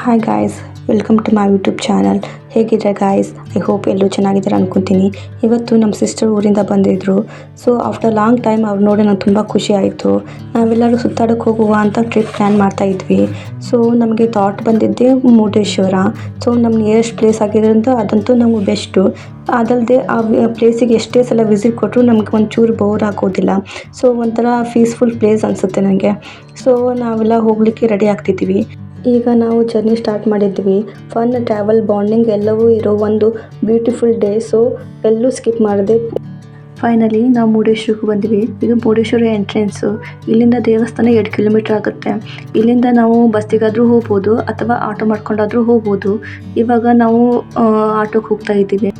Hi guys, welcome to my YouTube channel. ಹೇಗಿದ್ರೆ guys? I hope ಎಲ್ಲರೂ ಚೆನ್ನಾಗಿದ್ದಾರೆ ಅನ್ಕೊತೀನಿ. ಇವತ್ತು ನಮ್ಮ ಸಿಸ್ಟರ್ ಊರಿಂದ ಬಂದಿದ್ದರು. ಸೊ ಆಫ್ಟರ್ ಲಾಂಗ್ ಟೈಮ್ ಅವ್ರು ನೋಡಿ ನಂಗೆ ತುಂಬ ಖುಷಿ ಆಯಿತು. ನಾವೆಲ್ಲರೂ ಸುತ್ತಾಡೋಕ್ಕೆ ಹೋಗುವ ಅಂತ ಟ್ರಿಪ್ ಪ್ಲ್ಯಾನ್ ಮಾಡ್ತಾಯಿದ್ವಿ. ಸೊ ನಮಗೆ ಥಾಟ್ ಬಂದಿದ್ದೆ ಮುರುಡೇಶ್ವರ. ಸೊ ನಮ್ಮ ನಿಯರೆಸ್ಟ್ ಪ್ಲೇಸ್ ಆಗಿರೋದ್ರಿಂದ ಅದಂತೂ ನಮಗೆ ಬೆಸ್ಟು. ಅದಲ್ಲದೆ ಆ ಪ್ಲೇಸಿಗೆ ಎಷ್ಟೇ ಸಲ ವಿಸಿಟ್ ಕೊಟ್ಟರು ನಮ್ಗೆ ಒಂಚೂರು ಬೋರ್ ಆಗೋದಿಲ್ಲ. ಸೊ ಒಂಥರ ಪೀಸ್ಫುಲ್ ಪ್ಲೇಸ್ ಅನಿಸುತ್ತೆ ನನಗೆ. ಸೊ ನಾವೆಲ್ಲ ಹೋಗಲಿಕ್ಕೆ ರೆಡಿ ಆಗ್ತಿದ್ದೀವಿ. ಈಗ ನಾವು ಜರ್ನಿ ಸ್ಟಾರ್ಟ್ ಮಾಡಿದ್ವಿ. ಫನ್, ಟ್ರಾವೆಲ್, ಬಾಂಡಿಂಗ್ ಎಲ್ಲವೂ ಇರೋ ಒಂದು ಬ್ಯೂಟಿಫುಲ್ ಡೇ. ಸೊ ಎಲ್ಲೂ ಸ್ಕಿಪ್ ಮಾಡದೆ ಫೈನಲಿ ನಾವು ಮುರುಡೇಶ್ವರಕ್ಕೆ ಬಂದ್ವಿ. ಇದು ಮುರುಡೇಶ್ವರ ಎಂಟ್ರೆನ್ಸು. ಇಲ್ಲಿಂದ ದೇವಸ್ಥಾನ 2 ಕಿಲೋಮೀಟ್ರ್ ಆಗುತ್ತೆ. ಇಲ್ಲಿಂದ ನಾವು ಬಸ್ಸಿಗಾದರೂ ಹೋಗ್ಬೋದು ಅಥವಾ ಆಟೋ ಮಾಡ್ಕೊಂಡಾದರೂ ಹೋಗ್ಬೋದು. ಇವಾಗ ನಾವು ಆಟೋಕ್ಕೆ ಹೋಗ್ತಾ ಇದ್ದೀವಿ.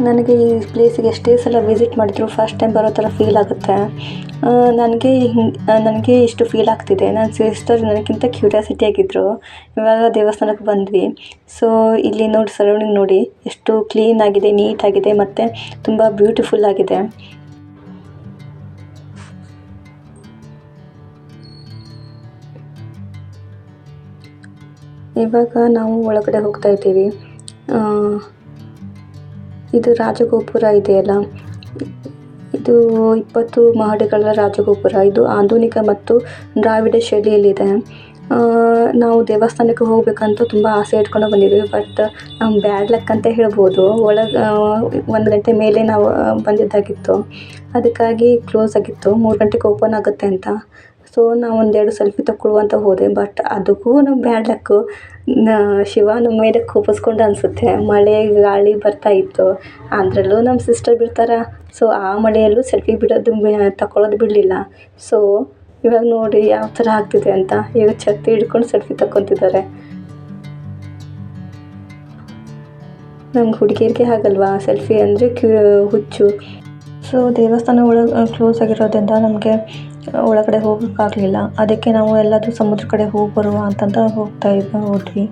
ನನಗೆ ಈ ಪ್ಲೇಸಿಗೆ ಎಷ್ಟೇ ಸಲ ವಿಸಿಟ್ ಮಾಡಿದ್ರು ಫಸ್ಟ್ ಟೈಮ್ ಬರೋ ಥರ ಫೀಲ್ ಆಗುತ್ತೆ. ನನಗೆ ಇಷ್ಟು ಫೀಲ್ ಆಗ್ತಿದೆ. ನನ್ನ ಸಿಸ್ಟರ್ ನನಗಿಂತ ಕ್ಯೂರಿಯಾಸಿಟಿ ಆಗಿದ್ದರು. ಇವಾಗ ದೇವಸ್ಥಾನಕ್ಕೆ ಬಂದ್ವಿ. ಸೊ ಇಲ್ಲಿ ನೋಡಿ, ಸರೌಂಡಿಂಗ್ ನೋಡಿ ಎಷ್ಟು ಕ್ಲೀನ್ ಆಗಿದೆ, ನೀಟಾಗಿದೆ ಮತ್ತು ತುಂಬ ಬ್ಯೂಟಿಫುಲ್ ಆಗಿದೆ. ಇವಾಗ ನಾವು ಒಳಗಡೆ ಹೋಗ್ತಾ ಇದ್ದೀವಿ. ಇದು ರಾಜಗೋಪುರ ಇದೆಯಲ್ಲ, ಇದು 20 ಮಹಡಿಗಳ ರಾಜಗೋಪುರ. ಇದು ಆಧುನಿಕ ಮತ್ತು ದ್ರಾವಿಡ ಶೈಲಿಯಲ್ಲಿದೆ. ನಾವು ದೇವಸ್ಥಾನಕ್ಕೆ ಹೋಗಬೇಕಂತ ತುಂಬ ಆಸೆ ಇಟ್ಕೊಂಡು ಬಂದಿದ್ವಿ. ಬಟ್ ನಮ್ಮ ಬ್ಯಾಡ್ ಲಕ್ ಅಂತ ಹೇಳ್ಬೋದು. ಒಳಗೆ 1 ಗಂಟೆ ಮೇಲೆ ನಾವು ಬಂದಿದ್ದಾಗಿತ್ತು. ಅದಕ್ಕಾಗಿ ಕ್ಲೋಸ್ ಆಗಿತ್ತು. 3 ಗಂಟೆಗೆ ಓಪನ್ ಆಗುತ್ತೆ ಅಂತ. ಸೊ ನಾವು 1-2 ಸೆಲ್ಫಿ ತಗೊಳ್ಳುವಂತ ಹೋದೆ. ಬಟ್ ಅದಕ್ಕೂ ನಮ್ಮ ಬ್ಯಾಡ್ ಲಕ್ಕು. ಶಿವ ನಮ್ಮ ಮೇಲೆ ಕೋಪಿಸ್ಕೊಂಡು ಅನಿಸುತ್ತೆ. ಮಳೆ ಗಾಳಿ ಬರ್ತಾ ಇತ್ತು. ಅದರಲ್ಲೂ ನಮ್ಮ ಸಿಸ್ಟರ್ ಬಿಡ್ತಾರೆ. ಸೊ ಆ ಮಳೆಯಲ್ಲೂ ಸೆಲ್ಫಿ ತಗೊಳ್ಳೋದು ಬಿಡಲಿಲ್ಲ. ಸೊ ಇವಾಗ ನೋಡಿ ಯಾವ ಥರ ಆಗ್ತಿದೆ ಅಂತ. ಈಗ ಛತ್ರಿ ಹಿಡ್ಕೊಂಡು ಸೆಲ್ಫಿ ತಗೊತಿದ್ದಾರೆ. ನಮ್ಗೆ ಹುಡುಗಿಯರಿಗೆ ಆಗಲ್ವಾ ಸೆಲ್ಫಿ ಅಂದರೆ ಹುಚ್ಚು. ಸೊ ದೇವಸ್ಥಾನ ಒಳಗೆ ಕ್ಲೋಸ್ ಆಗಿರೋದ್ರಿಂದ ನಮಗೆ ಒಳಗಡೆ ಹೋಗೋಕ್ಕಾಗಲಿಲ್ಲ. ಅದಕ್ಕೆ ನಾವು ಎಲ್ಲಾದರೂ ಸಮುದ್ರ ಕಡೆ ಹೋಗಿ ಬರುವ ಅಂತಂತ ಹೋದ್ವಿ.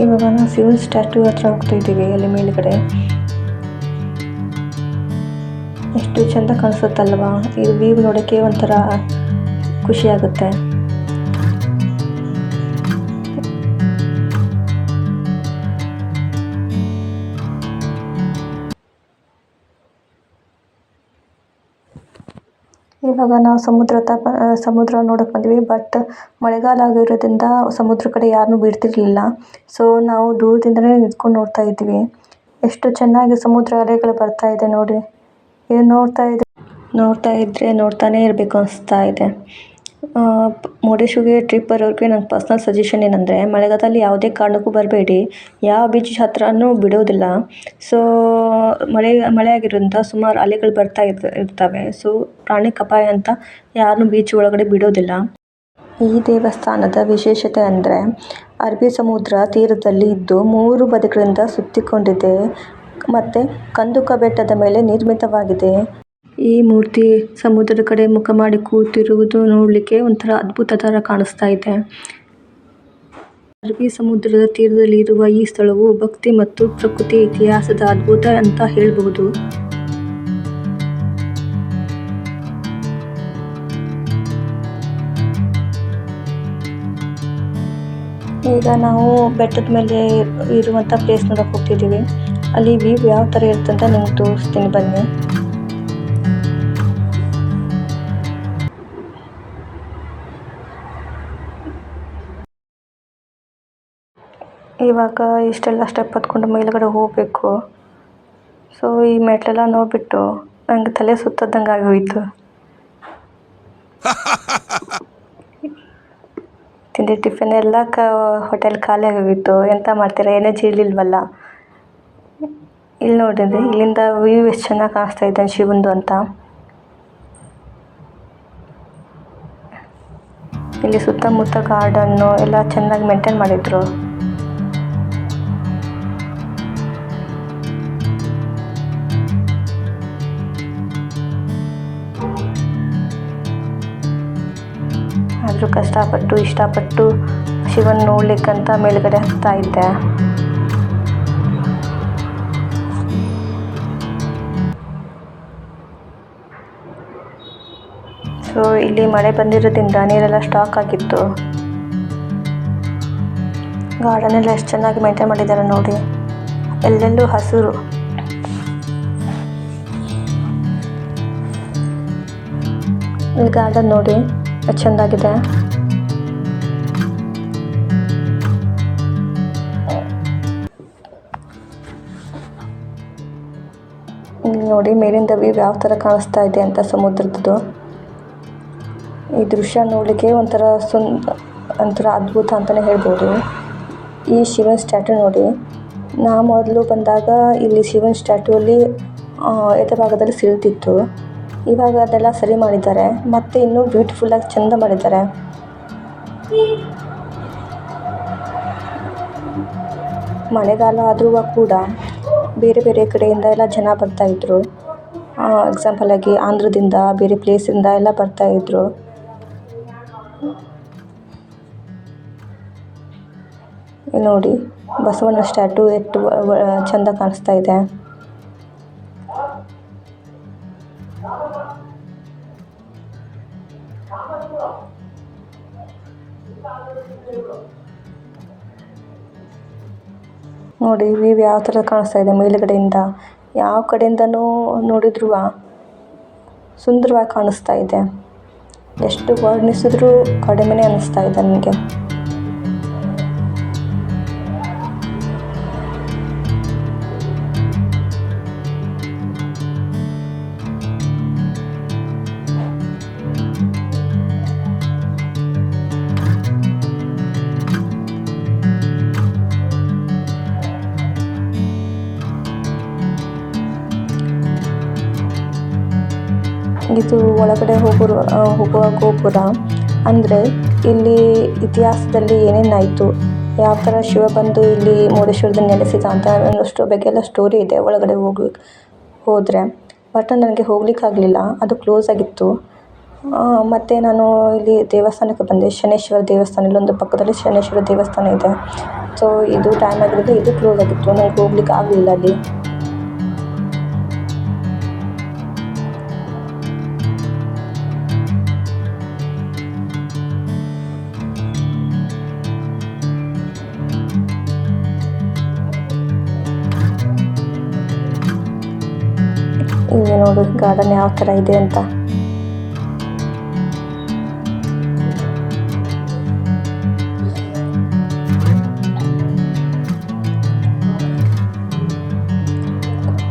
ಇವಾಗ ನಾವು ಶಿವನ್ ಸ್ಟ್ಯಾಟ್ಯೂ ಹತ್ರ ಹೋಗ್ತಾ ಇದ್ದೀವಿ. ಅಲ್ಲಿ ಮೇಲುಗಡೆ ಎಷ್ಟು ಚೆಂದ ಕಾಣಿಸುತ್ತಲ್ವಾ. ಇದು ವ್ಯೂ ನೋಡೋಕ್ಕೆ ಒಂಥರ ಖುಷಿ ಆಗುತ್ತೆ. ಇವಾಗ ನಾವು ಸಮುದ್ರ ನೋಡಕ್ಕೆ ಬಂದ್ವಿ. ಬಟ್ ಮಳೆಗಾಲ ಆಗಿರೋದ್ರಿಂದ ಸಮುದ್ರ ಕಡೆ ಯಾರನ್ನೂ ಬಿಡ್ತಿರ್ಲಿಲ್ಲ. ಸೊ ನಾವು ದೂರದಿಂದಲೇ ನಿಂತ್ಕೊಂಡು ನೋಡ್ತಾ ಇದ್ವಿ. ಎಷ್ಟು ಚೆನ್ನಾಗಿ ಸಮುದ್ರ ಅಲೆಗಳು ಬರ್ತಾ ಇದೆ ನೋಡಿ. ಇದು ನೋಡ್ತಾ ಇದ್ದರೆ ನೋಡ್ತಾನೇ ಇರಬೇಕು ಅನಿಸ್ತಾ ಇದೆ. ಮುರುಡೇಶ್ವರಿಗೆ ಟ್ರಿಪ್ ಬರೋರಿಗೆ ನನ್ನ ಪರ್ಸ್ನಲ್ ಸಜೆಷನ್ ಏನಂದರೆ, ಮಳೆಗಾಲದಲ್ಲಿ ಯಾವುದೇ ಕಾರಣಕ್ಕೂ ಬರಬೇಡಿ. ಯಾವ ಬೀಚ್ ಹತ್ರನೂ ಬಿಡೋದಿಲ್ಲ. ಸೊ ಮಳೆ ಆಗಿರೋದ್ರಿಂದ ಸುಮಾರು ಅಲೆಗಳು ಬರ್ತಾ ಇರ್ತವೆ. ಸೊ ಪ್ರಾಣಿಕ ಅಪಾಯ ಅಂತ ಯಾರನ್ನೂ ಬೀಚ್ ಒಳಗಡೆ ಬಿಡೋದಿಲ್ಲ. ಈ ದೇವಸ್ಥಾನದ ವಿಶೇಷತೆ ಅಂದರೆ ಅರಬ್ಬಿ ಸಮುದ್ರ ತೀರದಲ್ಲಿ ಇದ್ದು 3 ಬದಿಗಳಿಂದ ಸುತ್ತಿಕೊಂಡಿದೆ ಮತ್ತು ಕಂದುಕ ಬೆಟ್ಟದ ಮೇಲೆ ನಿರ್ಮಿತವಾಗಿದೆ. ಈ ಮೂರ್ತಿ ಸಮುದ್ರದ ಕಡೆ ಮುಖ ಮಾಡಿ ಕೂತಿರುವುದು ನೋಡಲಿಕ್ಕೆ ಒಂಥರ ಅದ್ಭುತ ಥರ ಕಾಣಿಸ್ತಾ ಇದೆ. ಅರಬ್ಬಿ ಸಮುದ್ರದ ತೀರದಲ್ಲಿ ಇರುವ ಈ ಸ್ಥಳವು ಭಕ್ತಿ ಮತ್ತು ಪ್ರಕೃತಿ ಇತಿಹಾಸದ ಅದ್ಭುತ ಅಂತ ಹೇಳಬಹುದು. ಈಗ ನಾವು ಬೆಟ್ಟದ ಮೇಲೆ ಇರುವಂಥ ಪ್ಲೇಸ್ ನೋಡೋಕೆ ಹೋಗ್ತಿದ್ದೀವಿ. ಅಲ್ಲಿ ವ್ಯೂ ಯಾವ ಥರ ಇರುತ್ತೆ ಅಂತ ನಿಮ್ಗೆ ತೋರಿಸ್ತೀನಿ ಬನ್ನಿ. ಇವಾಗ ಇಷ್ಟೆಲ್ಲ ಸ್ಟೆಪ್ ಹತ್ಕೊಂಡು ಮೇಲುಗಡೆ ಹೋಗಬೇಕು. ಸೊ ಈ ಮೆಟ್ಲೆಲ್ಲ ನೋಡಿಬಿಟ್ಟು ನನಗೆ ತಲೆ ಸುತ್ತದಂಗೆ ಆಗೋಯಿತು. ತಿಂಡಿ ಟಿಫಿನ್ ಎಲ್ಲ ಹೋಟೆಲ್ ಖಾಲಿ ಆಗೋಗಿತ್ತು. ಎಂತ ಮಾಡ್ತೀರಾ, ಎನರ್ಜಿ ಇರಲಿಲ್ವಲ್ಲ. ಇಲ್ಲಿ ನೋಡಿದ್ರೆ ಇಲ್ಲಿಂದ ವ್ಯೂ ಎಷ್ಟು ಚೆನ್ನಾಗಿ ಕಾಣಿಸ್ತಾ ಇದೆ ಶಿವಂದು ಅಂತ. ಇಲ್ಲಿ ಸುತ್ತಮುತ್ತ ಗಾರ್ಡನ್ನು ಎಲ್ಲ ಚೆನ್ನಾಗಿ ಮೇಂಟೈನ್ ಮಾಡಿದ್ರು. ಆದರೂ ಇಷ್ಟಪಟ್ಟು ಶಿವನ್ ನೋಡ್ಲಿಕ್ಕಂತ ಮೇಲ್ಗಡೆ ಹತ್ತಾ ಇದ್ದೆ. ಸೊ ಇಲ್ಲಿ ಮಳೆ ಬಂದಿರೋದ್ರಿಂದ ನೀರೆಲ್ಲ ಸ್ಟಾಕ್ ಆಗಿತ್ತು. ಗಾರ್ಡನ್ ಎಲ್ಲ ಎಷ್ಟು ಚೆನ್ನಾಗಿ ಮೇಂಟೈನ್ ಮಾಡಿದ್ದಾರೆ ನೋಡಿ, ಎಲ್ಲೆಲ್ಲೂ ಹಸಿರು. ಈ ಗಾರ್ಡನ್ ನೋಡಿ ಎಷ್ಟು ಚೆಂದಾಗಿದೆ. ನೋಡಿ ಮೇಲಿಂದ ವ್ಯೂ ಯಾವ ಥರ ಕಾಣಿಸ್ತಾ ಇದೆ ಅಂತ ಸಮುದ್ರದ್ದು. ಈ ದೃಶ್ಯ ನೋಡಲಿಕ್ಕೆ ಒಂಥರ ಅದ್ಭುತ ಅಂತಲೇ ಹೇಳ್ಬೋದು. ಈ ಶಿವನ ಸ್ಟ್ಯಾಟ್ಯೂ ನೋಡಿ, ನಾ ಮೊದಲು ಬಂದಾಗ ಇಲ್ಲಿ ಶಿವನ ಸ್ಟ್ಯಾಟ್ಯೂಲ್ಲಿ ಎಡಭಾಗದಲ್ಲಿ ಸಿಳ್ತಿತ್ತು. ಇವಾಗ ಅದೆಲ್ಲ ಸರಿ ಮಾಡಿದ್ದಾರೆ, ಮತ್ತು ಇನ್ನೂ ಬ್ಯೂಟಿಫುಲ್ಲಾಗಿ ಚೆಂದ ಮಾಡಿದ್ದಾರೆ. ಮಳೆಗಾಲ ಆದರೂ ಕೂಡ ಬೇರೆ ಬೇರೆ ಕಡೆಯಿಂದ ಎಲ್ಲ ಜನ ಬರ್ತಾಯಿದ್ರು. ಎಕ್ಸಾಂಪಲ್ ಆಗಿ ಆಂಧ್ರದಿಂದ, ಬೇರೆ ಪ್ಲೇಸಿಂದ ಎಲ್ಲ ಬರ್ತಾಯಿದ್ರು. ನೋಡಿ ಬಸವಣ್ಣ ಸ್ಟ್ಯಾಟ್ಯೂ ಎಷ್ಟು ಚೆಂದ ಕಾಣಿಸ್ತಾ ಇದೆ. ನೋಡಿ ವ್ಯೂ ಯಾವ ಥರ ಕಾಣಿಸ್ತಾ ಇದೆ ಮೇಲುಗಡೆಯಿಂದ. ಯಾವ ಕಡೆಯಿಂದನೂ ನೋಡಿದ್ರೂ ಸುಂದರವಾಗಿ ಕಾಣಿಸ್ತಾ ಇದೆ. ಎಷ್ಟು ವರ್ಣಿಸಿದ್ರೂ ಕಡಿಮೆನೇ ಅನ್ನಿಸ್ತಾ ಇದೆ ನನಗೆ. ಇದು ಒಳಗಡೆ ಹೋಗುವ ಗೋಪುರ. ಅಂದರೆ ಇಲ್ಲಿ ಇತಿಹಾಸದಲ್ಲಿ ಏನೇನಾಯಿತು, ಯಾವ ಥರ ಶಿವ ಬಂದು ಇಲ್ಲಿ ಮುರುಡೇಶ್ವರದಲ್ಲಿ ನೆಲೆಸಿದ ಅಂತ ಅನ್ನೋಷ್ಟು ಬಗ್ಗೆಲ್ಲ ಸ್ಟೋರಿ ಇದೆ ಒಳಗಡೆ ಹೋದರೆ. ಬಟ್ ನನಗೆ ಹೋಗ್ಲಿಕ್ಕಾಗಲಿಲ್ಲ, ಅದು ಕ್ಲೋಸ್ ಆಗಿತ್ತು. ಮತ್ತು ನಾನು ಇಲ್ಲಿ ದೇವಸ್ಥಾನಕ್ಕೆ ಬಂದೆ, ಶನೇಶ್ವರ ದೇವಸ್ಥಾನ. ಇಲ್ಲೊಂದು ಪಕ್ಕದಲ್ಲಿ ಶನೇಶ್ವರ ದೇವಸ್ಥಾನ ಇದೆ. ಸೊ ಇದು ಟೈಮ್ ಆಗಿರೋದು, ಇದು ಕ್ಲೋಸ್ ಆಗಿತ್ತು, ನನಗೆ ಹೋಗ್ಲಿಕ್ಕೆ ಆಗಲಿಲ್ಲ ಅಲ್ಲಿ. ಇಲ್ಲಿ ನೋಡಿ ಗಾರ್ಡನ್ ಯಾವ ಥರ ಇದೆ ಅಂತ.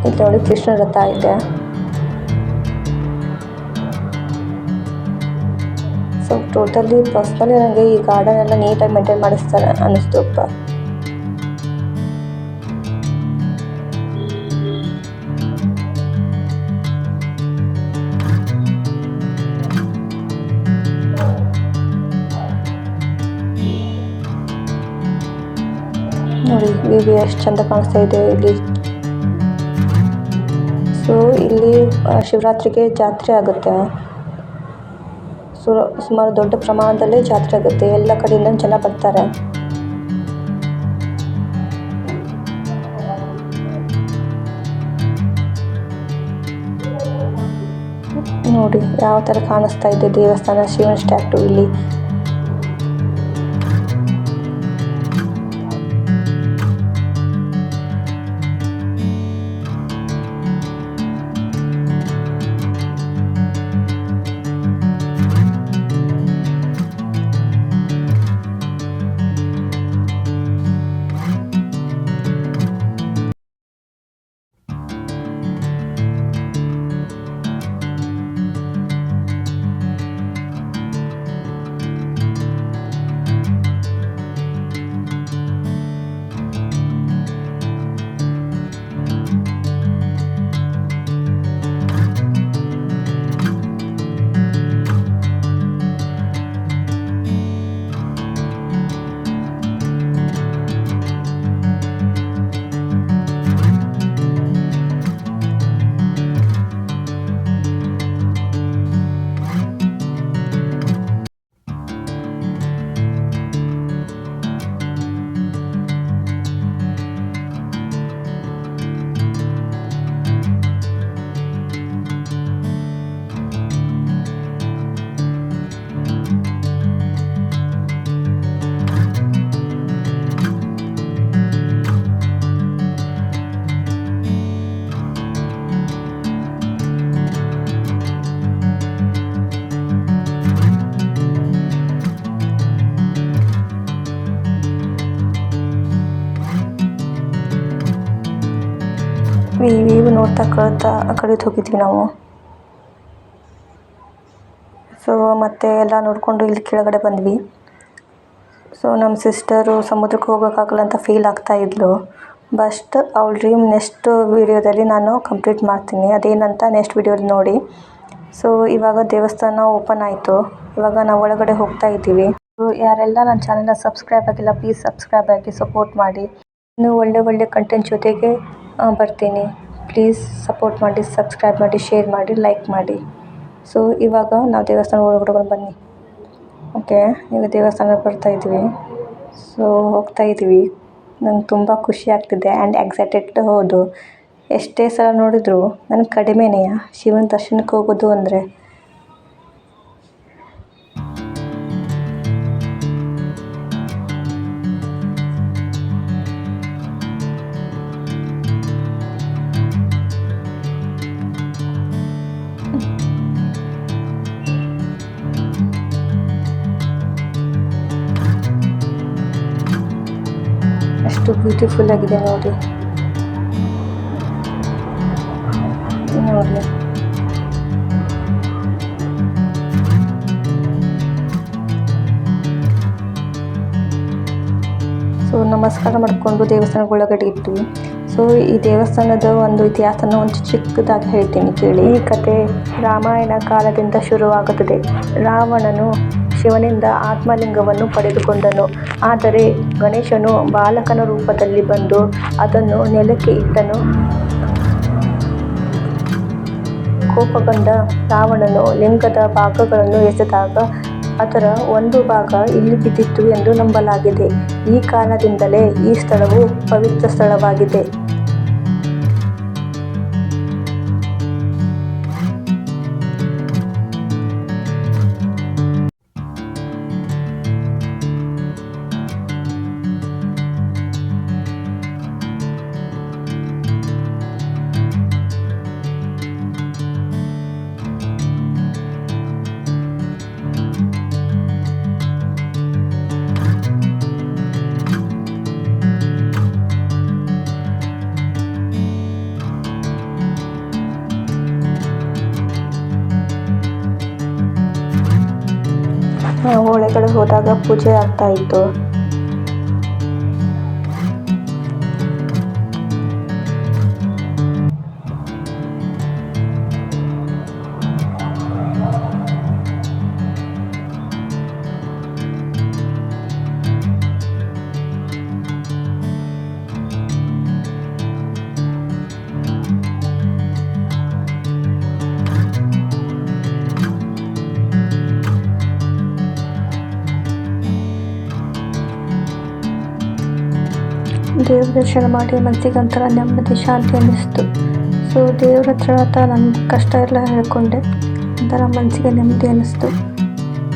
ಇಲ್ಲಿ ನೋಡಿ ಕೃಷ್ಣ ರಥ ಇದೆ. ಸೊ ಟೋಟಲಿ ಪರ್ಸ್ನಲಿ ನನಗೆ ಈ ಗಾರ್ಡನ್ ಎಲ್ಲ ನೀಟಾಗಿ ಮೇಂಟೈನ್ ಮಾಡಿಸ್ತಾರೆ ಅನ್ನಿಸ್ತು. ನೋಡಿ ವ್ಯೂ ಎಷ್ಟು ಚೆಂದ ಕಾಣಿಸ್ತಾ ಇದೆ ಇಲ್ಲಿ. ಸೊ ಇಲ್ಲಿ ಶಿವರಾತ್ರಿಗೆ ಜಾತ್ರೆ ಆಗುತ್ತೆ. ಸುಮಾರು ದೊಡ್ಡ ಪ್ರಮಾಣದಲ್ಲಿ ಜಾತ್ರೆ ಆಗುತ್ತೆ. ಎಲ್ಲ ಕಡೆಯಿಂದ ಜನ ಬರ್ತಾರೆ. ನೋಡಿ ಯಾವ ಥರ ಕಾಣಿಸ್ತಾ ಇದೆ ದೇವಸ್ಥಾನ, ಶಿವನ ಸ್ಟ್ಯಾಟ್ಯೂ ಇಲ್ಲಿ. ವ್ಯೂ ನೋಡ್ತಾ ಕಳೆದು ಹೋಗಿದ್ವಿ ನಾವು. ಸೊ ಮತ್ತೆ ಎಲ್ಲ ನೋಡಿಕೊಂಡು ಇಲ್ಲಿ ಕೆಳಗಡೆ ಬಂದ್ವಿ. ಸೊ ನಮ್ಮ ಸಿಸ್ಟರು ಸಮುದ್ರಕ್ಕೆ ಹೋಗೋಕ್ಕಾಗಲ್ಲ ಅಂತ ಫೀಲ್ ಆಗ್ತಾ ಇದ್ಲು. ಬಟ್ ಅವಳ ಡ್ರೀಮ್ ನೆಕ್ಸ್ಟ್ ವೀಡಿಯೋದಲ್ಲಿ ನಾನು ಕಂಪ್ಲೀಟ್ ಮಾಡ್ತೀನಿ. ಅದೇನಂತ ನೆಕ್ಸ್ಟ್ ವೀಡಿಯೋಲಿ ನೋಡಿ. ಸೊ ಇವಾಗ ದೇವಸ್ಥಾನ ಓಪನ್ ಆಯಿತು. ಇವಾಗ ನಾವು ಒಳಗಡೆ ಹೋಗ್ತಾ ಇದ್ದೀವಿ. ಸೊ ಯಾರೆಲ್ಲ ನನ್ನ ಚಾನಲ್ನ ಸಬ್ಸ್ಕ್ರೈಬ್ ಆಗಿಲ್ಲ, ಪ್ಲೀಸ್ ಸಬ್ಸ್ಕ್ರೈಬ್ ಆಗಿ ಸಪೋರ್ಟ್ ಮಾಡಿ. ಇನ್ನು ಒಳ್ಳೆ ಕಂಟೆಂಟ್ ಜೊತೆಗೆ ಬರ್ತೀನಿ. ಪ್ಲೀಸ್ ಸಪೋರ್ಟ್ ಮಾಡಿ, ಸಬ್ಸ್ಕ್ರೈಬ್ ಮಾಡಿ, ಶೇರ್ ಮಾಡಿ, ಲೈಕ್ ಮಾಡಿ. ಸೊ ಇವಾಗ ನಾವು ದೇವಸ್ಥಾನ ಒಳಗಡೆ ಬನ್ನಿ. ಓಕೆ, ಈಗ ದೇವಸ್ಥಾನಕ್ಕೆ ಬರ್ತಾ ಇದ್ವಿ. ಸೊ ಹೋಗ್ತಾ ಇದ್ದೀವಿ. ನಂಗೆ ತುಂಬ ಖುಷಿ ಆಗ್ತಿದೆ ಆ್ಯಂಡ್ ಎಕ್ಸೈಟೆಡ್. ಹೌದು, ಎಷ್ಟೇ ಸಲ ನೋಡಿದ್ರು ನನಗೆ ಕಡಿಮೆನೇ ಶಿವನ ದರ್ಶನಕ್ಕೆ ಹೋಗೋದು ಅಂದರೆ. ಎಷ್ಟು ಬ್ಯೂಟಿಫುಲ್ ಆಗಿದೆ ನೋಡಿ. ಸೊ ನಮಸ್ಕಾರ ಮಾಡಿಕೊಂಡು ದೇವಸ್ಥಾನದ ಒಳಗಡೆ ಇದ್ವಿ. ಸೊ ಈ ದೇವಸ್ಥಾನದ ಒಂದು ಇತಿಹಾಸನ ಒಂದು ಚಿಕ್ಕದಾಗಿ ಹೇಳ್ತೀನಿ ಕೇಳಿ. ಈ ಕತೆ ರಾಮಾಯಣ ಕಾಲದಿಂದ ಶುರುವಾಗುತ್ತದೆ. ರಾವಣನು ಶಿವನಿಂದ ಆತ್ಮಲಿಂಗವನ್ನು ಪಡೆದುಕೊಂಡನು. ಆದರೆ ಗಣೇಶನು ಬಾಲಕನ ರೂಪದಲ್ಲಿ ಬಂದು ಅದನ್ನು ನೆಲಕ್ಕೆ ಇಟ್ಟನು. ಕೋಪಗೊಂಡ ರಾವಣನು ಲಿಂಗದ ಭಾಗಗಳನ್ನು ಎಸೆದಾಗ ಅದರ ಒಂದು ಭಾಗ ಇಲ್ಲಿ ಬಿದ್ದಿತ್ತು ಎಂದು ನಂಬಲಾಗಿದೆ. ಈ ಕಾರಣದಿಂದಲೇ ಈ ಸ್ಥಳವು ಪವಿತ್ರ ಸ್ಥಳವಾಗಿದೆ. ಒಳಗಡೆ ಹೋದಾಗ ಪೂಜೆ ಆಗ್ತಾ ಇತ್ತು. ದೇವ್ರ ದರ್ಶನ ಮಾಡಿ ಮನಸ್ಸಿಗೆ ಒಂಥರ ನೆಮ್ಮದಿ, ಶಾಂತಿ ಅನ್ನಿಸ್ತು. ಸೊ ದೇವ್ರ ಹತ್ರ ನನ್ನ ಕಷ್ಟ ಎಲ್ಲ ಹೇಳ್ಕೊಂಡೆ. ಒಂಥರ ಮನಸ್ಸಿಗೆ ನೆಮ್ಮದಿ ಅನ್ನಿಸ್ತು.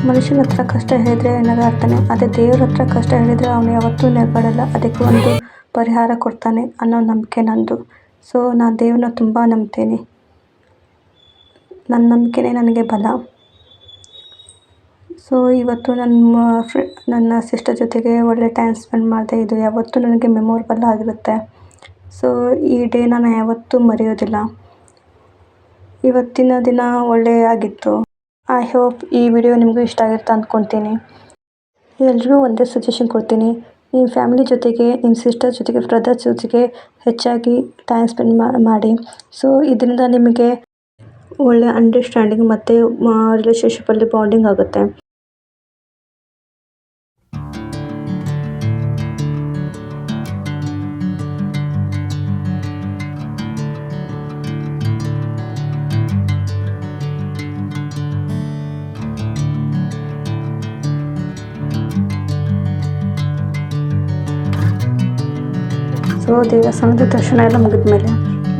ಮನುಷ್ಯನ ಹತ್ರ ಕಷ್ಟ ಹೇಳಿದ್ರೆ ನಗಾಡ್ತಾನೆ, ಅದೇ ದೇವ್ರ ಹತ್ರ ಕಷ್ಟ ಹೇಳಿದರೆ ಅವನು ಯಾವತ್ತೂ ನಗಾಡಲ್ಲ. ಅದಕ್ಕೆ ಒಂದು ಪರಿಹಾರ ಕೊಡ್ತಾನೆ ಅನ್ನೋ ನಂಬಿಕೆ ನಂದು. ಸೊ ನಾನು ದೇವ್ರನ್ನ ತುಂಬ ನಂಬ್ತೇನೆ. ನನ್ನ ನಂಬಿಕೆನೇ ನನಗೆ ಬಲ. ಸೊ ಇವತ್ತು ನನ್ನ ಸಿಸ್ಟರ್ ಜೊತೆಗೆ ಒಳ್ಳೆ ಟೈಮ್ ಸ್ಪೆಂಡ್ ಮಾಡಿದೆ. ಇದು ಯಾವತ್ತೂ ನನಗೆ ಮೆಮೊರಬಲ್ ಆಗಿರುತ್ತೆ. ಸೊ ಈ ಡೇ ನಾನು ಯಾವತ್ತೂ ಮರೆಯೋದಿಲ್ಲ. ಇವತ್ತಿನ ದಿನ ಒಳ್ಳೆಯಾಗಿತ್ತು. ಐ ಹೋಪ್ ಈ ವಿಡಿಯೋ ನಿಮಗೂ ಇಷ್ಟ ಆಗಿರುತ್ತೆ ಅಂದ್ಕೊತೀನಿ. ಎಲ್ರಿಗೂ ಒಂದೇ ಸಜೆಷನ್ ಕೊಡ್ತೀನಿ, ನಿಮ್ಮ ಫ್ಯಾಮಿಲಿ ಜೊತೆಗೆ, ನಿಮ್ಮ ಸಿಸ್ಟರ್ ಜೊತೆಗೆ, ಬ್ರದರ್ಸ್ ಜೊತೆಗೆ ಹೆಚ್ಚಾಗಿ ಟೈಮ್ ಸ್ಪೆಂಡ್ ಮಾಡಿ. ಸೊ ಇದರಿಂದ ನಿಮಗೆ ಒಳ್ಳೆ ಅಂಡರ್ಸ್ಟ್ಯಾಂಡಿಂಗ್ ಮತ್ತು ರಿಲೇಷನ್ಶಿಪ್ಪಲ್ಲಿ ಬಾಂಡಿಂಗ್ ಆಗುತ್ತೆ. ಸೊ ದೇವಸ್ಥಾನದ ದರ್ಶನ ಎಲ್ಲ ಮುಗಿದ್ಮೇಲೆ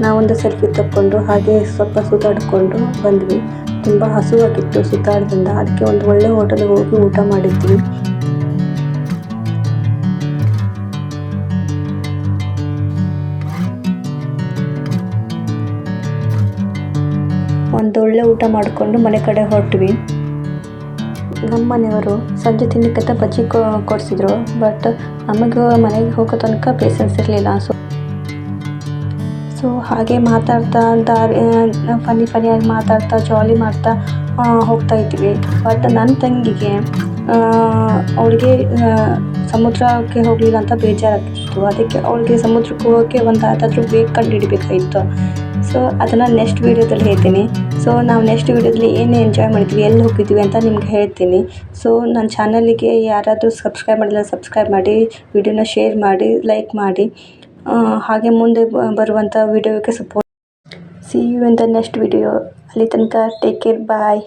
ನಾವೊಂದು ಸೆಲ್ಫಿ ತಕ್ಕೊಂಡು ಹಾಗೆ ಸ್ವಲ್ಪ ಸುತ್ತಾಡಿಕೊಂಡು ಬಂದ್ವಿ. ತುಂಬ ಹಸುವಾಗಿತ್ತು ಸುತ್ತಾಡೋದ್ರಿಂದ. ಅದಕ್ಕೆ ಒಂದು ಒಳ್ಳೆ ಹೋಟೆಲ್ಗೆ ಹೋಗಿ ಊಟ ಮಾಡಿದ್ವಿ. ಒಂದು ಒಳ್ಳೆ ಊಟ ಮಾಡಿಕೊಂಡು ಮನೆ ಕಡೆ ಹೊರಟ್ವಿ. ನಮ್ಮ ಮನೆಯವರು ಸಂಜೆ ತಿನ್ನಲಿಕ್ಕಂತ ಬಜ್ಜಿ ಕೊಡಿಸಿದ್ರು. ಬಟ್ ನಮಗೆ ಮನೆಗೆ ಹೋಗೋ ತನಕ ಪೇಷನ್ಸ್ ಇರಲಿಲ್ಲ. ಸೊ ಸೊ ಹಾಗೆ ಮಾತಾಡ್ತಾ ಫನ್ನಿಯಾಗಿ ಮಾತಾಡ್ತಾ ಜಾಲಿ ಮಾಡ್ತಾ ಹೋಗ್ತಾ ಇದ್ವಿ. ಬಟ್ ನನ್ನ ತಂಗಿಗೆ ಅವಳಿಗೆ ಸಮುದ್ರಕ್ಕೆ ಹೋಗಲಿಲ್ಲ ಅಂತ ಬೇಜಾರಾಗ್ತಿತ್ತು. ಅದಕ್ಕೆ ಅವಳಿಗೆ ಸಮುದ್ರಕ್ಕೆ ಹೋಗೋಕ್ಕೆ ಒಂದು ಯಾವುದಾದ್ರೂ ವೇಗ್ ಕಂಡುಹಿಡಿಬೇಕಾಗಿತ್ತು. ಸೊ ಅದನ್ನು ನೆಕ್ಸ್ಟ್ ವೀಡಿಯೋದಲ್ಲಿ ಹೇಳ್ತೀನಿ. ಸೊ ನಾವು ನೆಕ್ಸ್ಟ್ ವೀಡಿಯೋದಲ್ಲಿ ಏನು ಎಂಜಾಯ್ ಮಾಡಿದ್ವಿ, ಎಲ್ಲಿ ಹೋಗಿದ್ವಿ ಅಂತ ನಿಮ್ಗೆ ಹೇಳ್ತೀನಿ. ಸೊ ನನ್ನ ಚಾನಲಿಗೆ ಯಾರಾದರೂ ಸಬ್ಸ್ಕ್ರೈಬ್ ಮಾಡಿಲ್ಲ ಸಬ್ಸ್ಕ್ರೈಬ್ ಮಾಡಿ, ವಿಡಿಯೋನ ಶೇರ್ ಮಾಡಿ, ಲೈಕ್ ಮಾಡಿ. ಹಾಗೆ ಮುಂದೆ ಬರುವಂಥ ವಿಡಿಯೋಕ್ಕೆ support. See you in the next video. ಅಲ್ಲಿ ತನಕ ಟೇಕ್ ಕೇರ್, ಬಾಯ್.